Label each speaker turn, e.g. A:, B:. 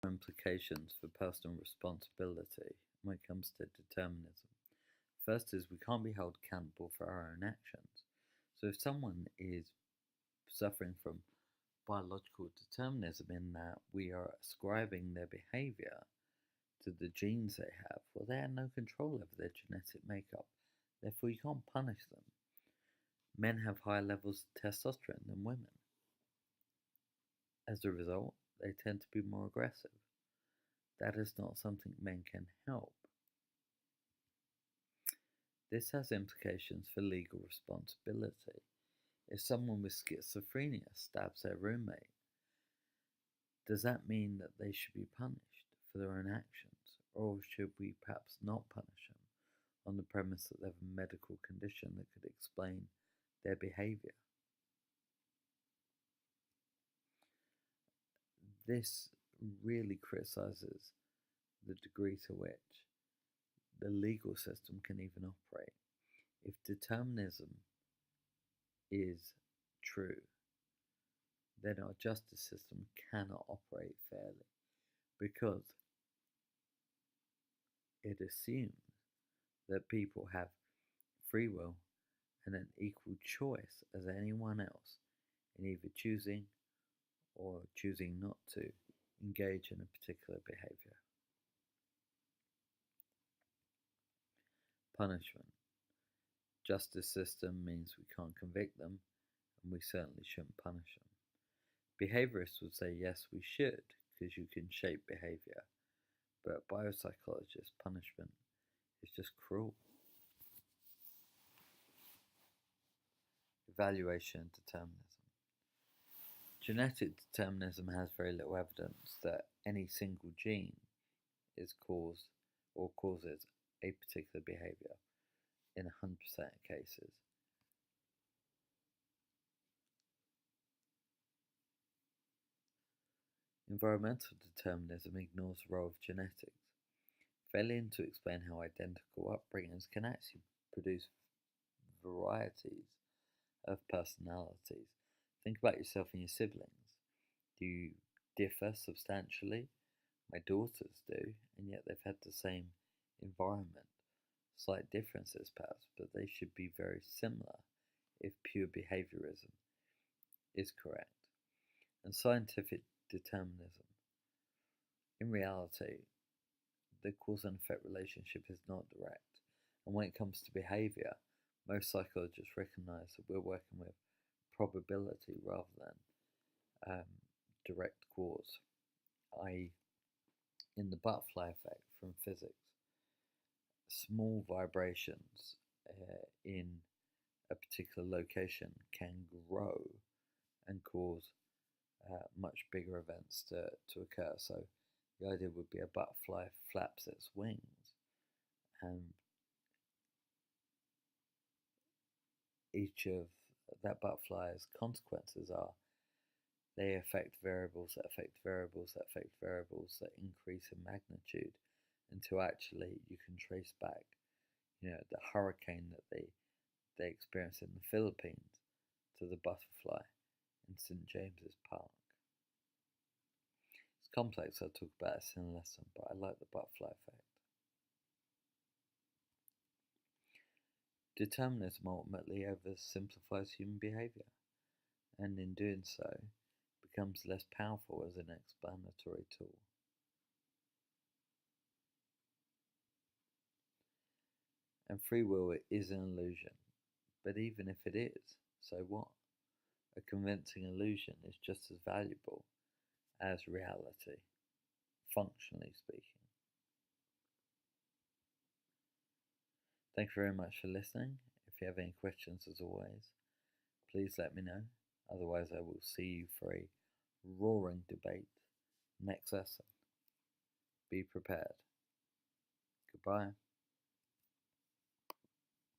A: Implications for personal responsibility when it comes to determinism. First is we can't be held accountable for our own actions. So if someone is suffering from biological determinism in that we are ascribing their behavior to the genes they have, well, they have no control over their genetic makeup. Therefore, you can't punish them. Men have higher levels of testosterone than women. As a result, they tend to be more aggressive. That is not something men can help. This has implications for legal responsibility. If someone with schizophrenia stabs their roommate, does that mean that they should be punished for their own actions, or should we perhaps not punish them on the premise that they have a medical condition that could explain their behavior? This really criticizes the degree to which the legal system can even operate. If determinism is true, then our justice system cannot operate fairly because it assumes that people have free will and an equal choice as anyone else in either choosing or choosing not to engage in a particular behavior. Punishment. Justice system means we can't convict them, and we certainly shouldn't punish them. Behaviorists would say yes, we should, because you can shape behavior, but biopsychologists' punishment is just cruel. Evaluation and determinism. Genetic determinism has very little evidence that any single gene is cause or causes a particular behavior in 100% of cases. Environmental determinism ignores the role of genetics, failing to explain how identical upbringings can actually produce varieties of personalities. Think about yourself and your siblings. Do you differ substantially? My daughters do, and yet they've had the same environment. Slight differences perhaps, but they should be very similar if pure behaviorism is correct. And scientific determinism. In reality, the cause and effect relationship is not direct. And when it comes to behavior, most psychologists recognize that we're working with probability rather than direct cause, i.e., in the butterfly effect from physics, small vibrations in a particular location can grow and cause much bigger events to occur. So the idea would be a butterfly flaps its wings, and each of that butterfly's consequences are they affect variables that affect variables that affect variables that increase in magnitude until actually you can trace back, the hurricane that they experienced in the Philippines to the butterfly in St. James's Park. It's complex, I'll talk about this in a lesson, but I like the butterfly effect. Determinism ultimately oversimplifies human behavior, and in doing so, becomes less powerful as an explanatory tool. And free will is an illusion, but even if it is, so what? A convincing illusion is just as valuable as reality, functionally speaking. Thank you very much for listening. If you have any questions, as always, please let me know. Otherwise, I will see you for a roaring debate next lesson. Be prepared. Goodbye.